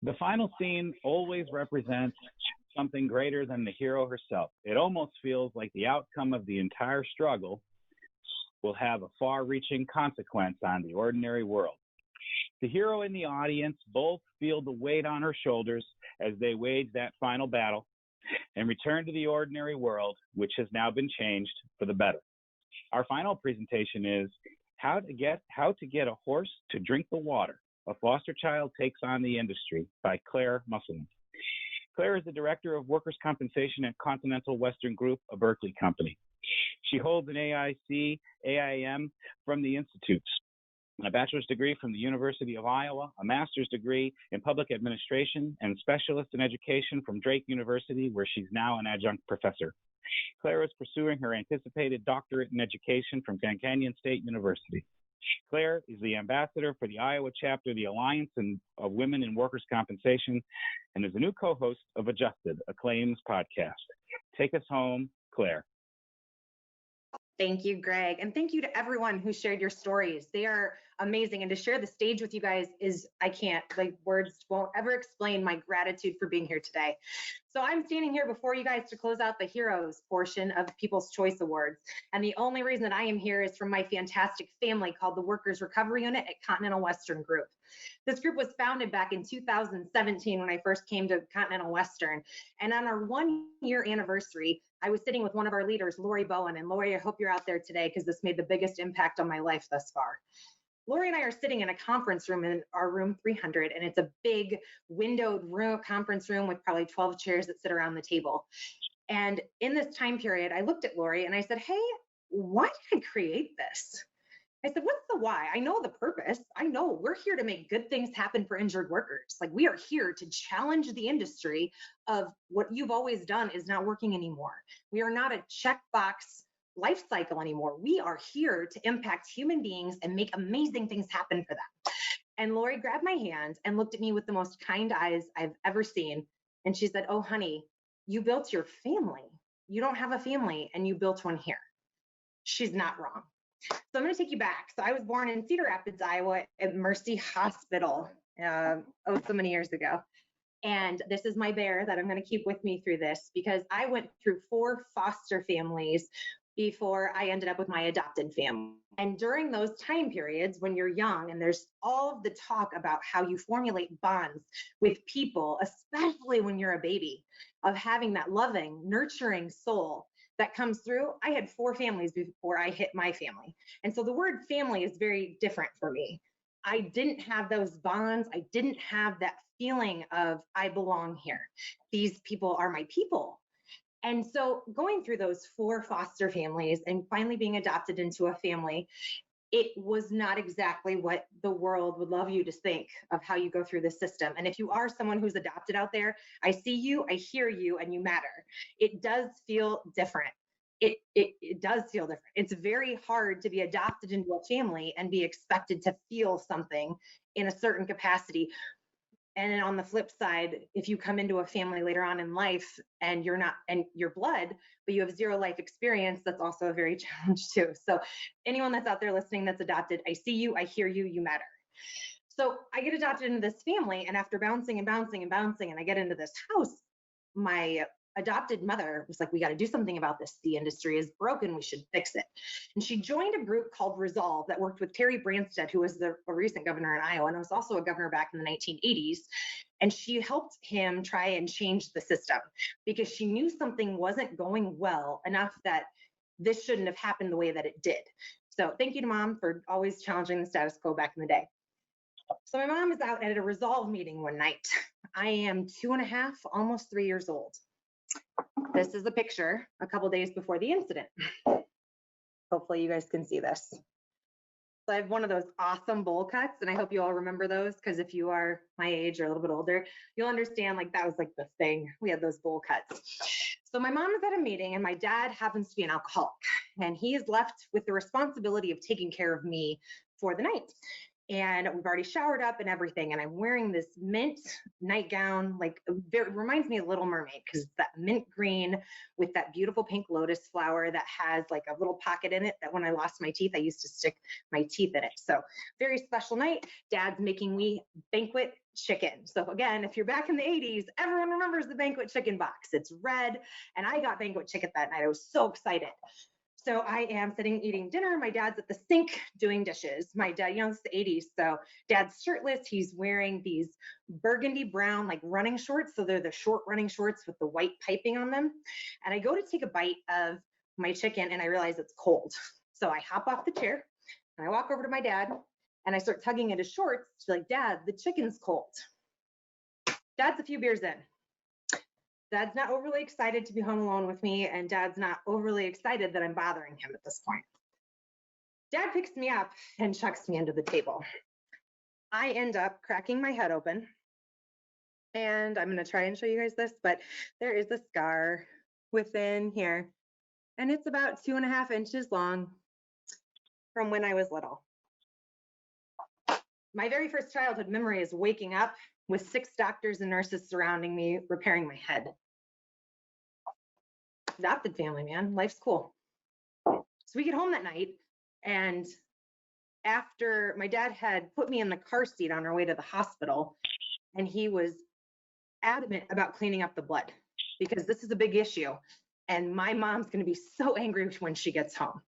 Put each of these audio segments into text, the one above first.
The final scene always represents something greater than the hero herself. It almost feels like the outcome of the entire struggle will have a far reaching consequence on the ordinary world. The hero and the audience both feel the weight on her shoulders as they wage that final battle and return to the ordinary world, which has now been changed for the better. Our final presentation is how to get a horse to drink the water. A foster child takes on the industry by Claire Muselman. Claire is the director of workers' compensation at Continental Western Group, a Berkeley company. She holds an AIC, AIM from the Institutes, a bachelor's degree from the University of Iowa, a master's degree in public administration, and specialist in education from Drake University, where she's now an adjunct professor. Claire is pursuing her anticipated doctorate in education from Grand Canyon State University. Claire is the ambassador for the Iowa chapter of the Alliance of Women in Workers' Compensation and is a new co-host of Adjusted, a claims podcast. Take us home, Claire. Thank you, Greg. And thank you to everyone who shared your stories. They are amazing. And to share the stage with you guys words won't ever explain my gratitude for being here today. So I'm standing here before you guys to close out the Heroes portion of People's Choice Awards. And the only reason that I am here is from my fantastic family called the Workers Recovery Unit at Continental Western Group. This group was founded back in 2017 when I first came to Continental Western. And on our 1-year anniversary, I was sitting with one of our leaders, Lori Bowen. And Lori, I hope you're out there today because this made the biggest impact on my life thus far. Lori and I are sitting in a conference room in our room 300, and it's a big windowed room, conference room with probably 12 chairs that sit around the table. And in this time period, I looked at Lori and I said, hey, why did I create this? I said, what's the why? I know the purpose. I know we're here to make good things happen for injured workers. Like, we are here to challenge the industry of what you've always done is not working anymore. We are not a checkbox life cycle anymore. We are here to impact human beings and make amazing things happen for them. And Lori grabbed my hand and looked at me with the most kind eyes I've ever seen. And she said, oh, honey, you built your family. You don't have a family and you built one here. She's not wrong. So I'm going to take you back. So I was born in Cedar Rapids, Iowa at Mercy Hospital so many years ago. And this is my bear that I'm going to keep with me through this because I went through 4 foster families before I ended up with my adopted family. And during those time periods when you're young and there's all of the talk about how you formulate bonds with people, especially when you're a baby, of having that loving, nurturing soul that comes through. I had 4 families before I hit my family. And so the word family is very different for me. I didn't have those bonds. I didn't have that feeling of I belong here. These people are my people. And so going through those 4 foster families and finally being adopted into a family, it was not exactly what the world would love you to think of how you go through the system. And if you are someone who's adopted out there, I see you, I hear you, and you matter. It does feel different. It does feel different. It's very hard to be adopted into a family and be expected to feel something in a certain capacity. And then on the flip side, if you come into a family later on in life and you're blood, but you have 0 life experience, that's also a very challenge too. So anyone that's out there listening that's adopted, I see you, I hear you, you matter. So I get adopted into this family, and after bouncing and bouncing and bouncing, and I get into this house, my adopted mother was like, we got to do something about this. The industry is broken. We should fix it. And she joined a group called Resolve that worked with Terry Branstad, who was a recent governor in Iowa, and was also a governor back in the 1980s. And she helped him try and change the system because she knew something wasn't going well enough that this shouldn't have happened the way that it did. So thank you to Mom for always challenging the status quo back in the day. So my mom is out at a Resolve meeting one night. I am 2.5, almost 3 years old. This is a picture a couple days before the incident. Hopefully you guys can see this. So I have one of those awesome bowl cuts, and I hope you all remember those, because if you are my age or a little bit older, you'll understand like that was like the thing. We had those bowl cuts. So my mom is at a meeting, and my dad happens to be an alcoholic, and he is left with the responsibility of taking care of me for the night. And we've already showered up and everything. And I'm wearing this mint nightgown, like it reminds me of Little Mermaid, because it's that mint green with that beautiful pink lotus flower that has like a little pocket in it that when I lost my teeth, I used to stick my teeth in it. So very special night. Dad's making me banquet chicken. So again, if you're back in the 80s, everyone remembers the banquet chicken box. It's red. And I got banquet chicken that night. I was so excited. So I am sitting eating dinner. My dad's at the sink doing dishes. My dad, it's the 80s. So dad's shirtless. He's wearing these burgundy brown, like running shorts. So they're the short running shorts with the white piping on them. And I go to take a bite of my chicken and I realize it's cold. So I hop off the chair and I walk over to my dad and I start tugging at his shorts. She's like, Dad, the chicken's cold. Dad's a few beers in. Dad's not overly excited to be home alone with me, and Dad's not overly excited that I'm bothering him at this point. Dad picks me up and chucks me under the table. I end up cracking my head open, and I'm going to try and show you guys this, but there is a scar within here, and it's about 2.5 inches long from when I was little. My very first childhood memory is waking up with 6 doctors and nurses surrounding me, repairing my head. Adopted family, man. Life's cool. So we get home that night, and after my dad had put me in the car seat on our way to the hospital, and he was adamant about cleaning up the blood because this is a big issue, and my mom's going to be so angry when she gets home.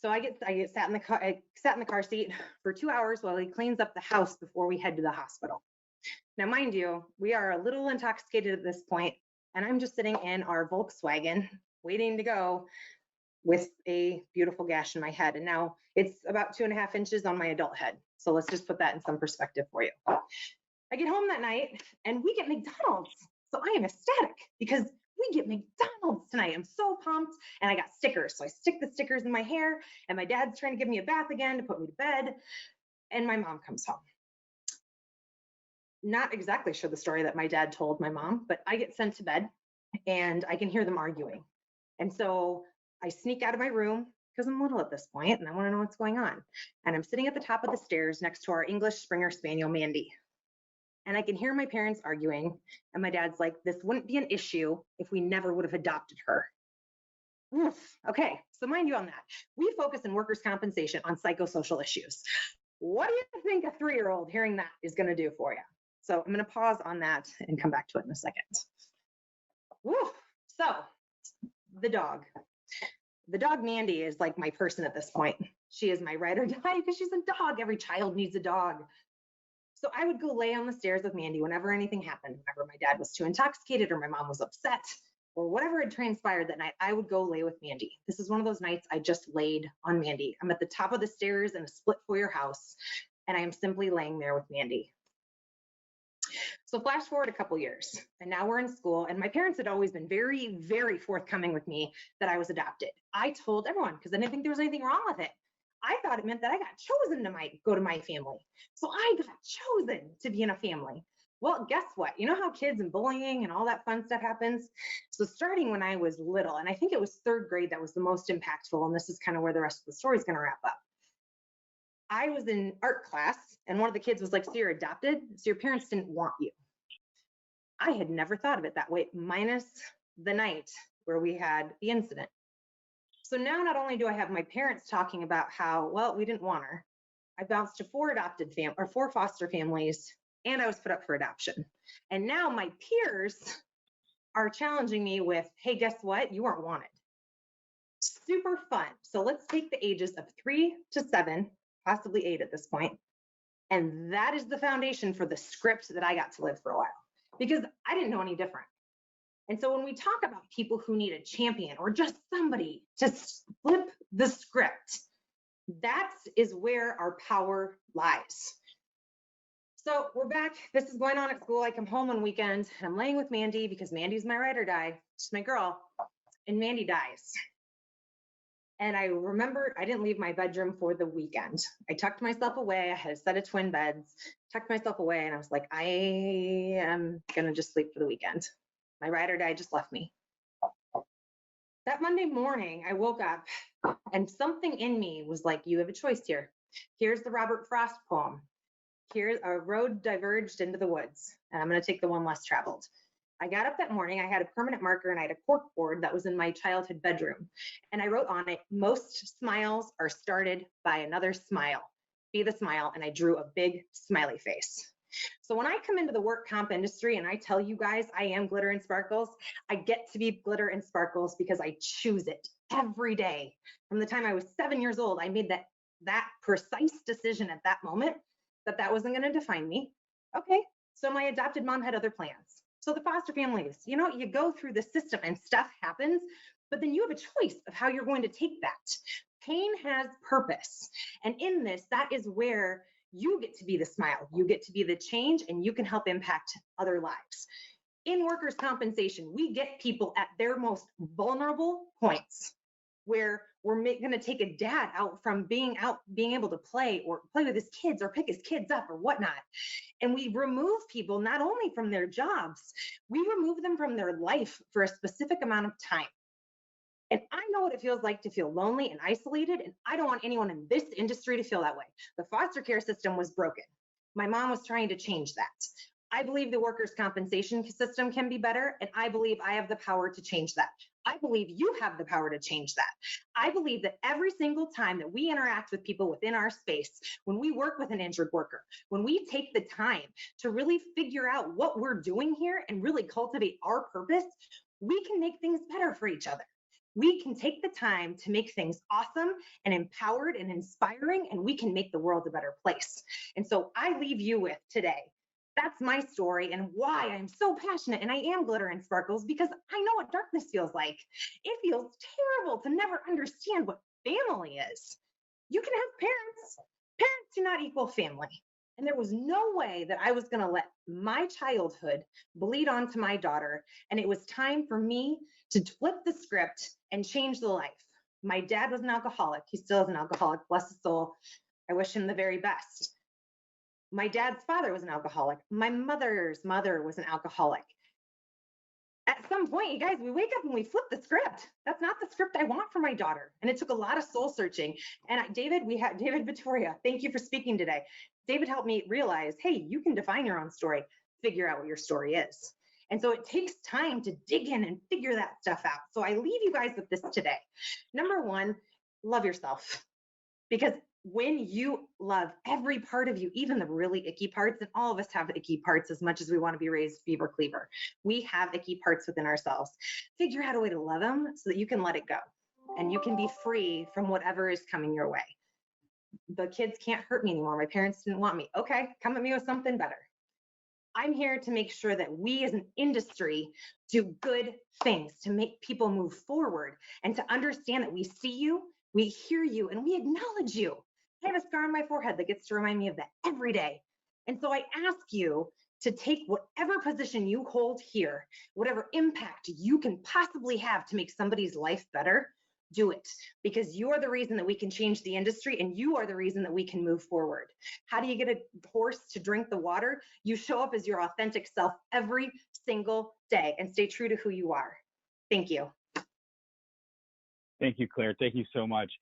So I sat in the car seat for 2 hours while he cleans up the house before we head to the hospital. Now, mind you, we are a little intoxicated at this point, and I'm just sitting in our Volkswagen waiting to go with a beautiful gash in my head. And now it's about 2.5 inches on my adult head. So let's just put that in some perspective for you. I get home that night and we get McDonald's. So I am ecstatic because we get McDonald's tonight. I'm so pumped. And I got stickers. So I stick the stickers in my hair, and my dad's trying to give me a bath again to put me to bed. And my mom comes home. Not exactly sure the story that my dad told my mom, but I get sent to bed and I can hear them arguing. And so I sneak out of my room because I'm little at this point and I want to know what's going on. And I'm sitting at the top of the stairs next to our English Springer Spaniel, Mandy. And I can hear my parents arguing. And my dad's like, this wouldn't be an issue if we never would have adopted her. Oof. Okay, so mind you on that. We focus in workers' compensation on psychosocial issues. What do you think a 3-year-old hearing that is going to do for you? So I'm going to pause on that and come back to it in a second. Woo. So the dog Mandy is like my person at this point. She is my ride or die because she's a dog. Every child needs a dog. So I would go lay on the stairs with Mandy whenever anything happened, whenever my dad was too intoxicated or my mom was upset or whatever had transpired that night, I would go lay with Mandy. This is one of those nights I just laid on Mandy. I'm at the top of the stairs in a split foyer house, and I am simply laying there with Mandy. So flash forward a couple years, and now we're in school, and my parents had always been very, very forthcoming with me that I was adopted. I told everyone because I didn't think there was anything wrong with it. I thought it meant that I got chosen to go to my family. So I got chosen to be in a family. Well, guess what? You know how kids and bullying and all that fun stuff happens? So starting when I was little, and I think it was 3rd grade that was the most impactful, and this is kind of where the rest of the story is going to wrap up. I was in art class, and one of the kids was like, so you're adopted? So your parents didn't want you. I had never thought of it that way, minus the night where we had the incident. So now not only do I have my parents talking about how, well, we didn't want her, I bounced to 4 foster families, and I was put up for adoption. And now my peers are challenging me with, hey, guess what? You weren't wanted. Super fun. So let's take the ages of 3 to 7, possibly 8 at this point. And that is the foundation for the script that I got to live for a while, because I didn't know any different. And so when we talk about people who need a champion or just somebody to flip the script, that is where our power lies. So we're back. This is going on at school. I come home on weekends and I'm laying with Mandy because Mandy's my ride or die. She's my girl. And Mandy dies. And I remember I didn't leave my bedroom for the weekend. I tucked myself away. I had a set of twin beds, tucked myself away. And I was like, I am going to just sleep for the weekend. My ride or die just left me. That Monday morning, I woke up and something in me was like, you have a choice here. Here's the Robert Frost poem. Here's a road diverged into the woods, and I'm going to take the one less traveled. I got up that morning, I had a permanent marker and I had a cork board that was in my childhood bedroom. And I wrote on it, most smiles are started by another smile. Be the smile. And I drew a big smiley face. So when I come into the work comp industry and I tell you guys I am glitter and sparkles, I get to be glitter and sparkles because I choose it every day. From the time I was 7 years old, I made that precise decision at that moment that wasn't going to define me. Okay, so my adopted mom had other plans. So the foster families, you go through the system and stuff happens, but then you have a choice of how you're going to take that. Pain has purpose. And in this, that is where you get to be the smile, you get to be the change, and you can help impact other lives. In workers' compensation, we get people at their most vulnerable points where we're going to take a dad out from being able to play with his kids or pick his kids up or whatnot. And we remove people not only from their jobs, we remove them from their life for a specific amount of time. And I know what it feels like to feel lonely and isolated, and I don't want anyone in this industry to feel that way. The foster care system was broken. My mom was trying to change that. I believe the workers' compensation system can be better, and I believe I have the power to change that. I believe you have the power to change that. I believe that every single time that we interact with people within our space, when we work with an injured worker, when we take the time to really figure out what we're doing here and really cultivate our purpose, we can make things better for each other. We can take the time to make things awesome and empowered and inspiring, and we can make the world a better place. And so I leave you with today, that's my story and why I'm so passionate and I am glitter and sparkles, because I know what darkness feels like. It feels terrible to never understand what family is. You can have parents. Parents do not equal family. And there was no way that I was going to let my childhood bleed onto my daughter. And it was time for me to flip the script and change the life. My dad was an alcoholic. He still is an alcoholic. Bless his soul. I wish him the very best. My dad's father was an alcoholic. My mother's mother was an alcoholic. At some point, you guys, we wake up and we flip the script. That's not the script I want for my daughter. And it took a lot of soul searching. And David Vittoria, thank you for speaking today. David helped me realize, hey, you can define your own story, figure out what your story is. And so it takes time to dig in and figure that stuff out. So I leave you guys with this today. Number one, love yourself. Because when you love every part of you, even the really icky parts, and all of us have icky parts as much as we want to be raised beaver cleaver, we have icky parts within ourselves. Figure out a way to love them so that you can let it go and you can be free from whatever is coming your way. The kids can't hurt me anymore. My parents didn't want me. Okay, come at me with something better. I'm here to make sure that we as an industry do good things to make people move forward and to understand that we see you, we hear you, and we acknowledge you. I have a scar on my forehead that gets to remind me of that every day. And so I ask you to take whatever position you hold here, whatever impact you can possibly have to make somebody's life better, do it, because you are the reason that we can change the industry and you are the reason that we can move forward. How do you get a horse to drink the water? You show up as your authentic self every single day and stay true to who you are. Thank you. Thank you, Claire. Thank you so much.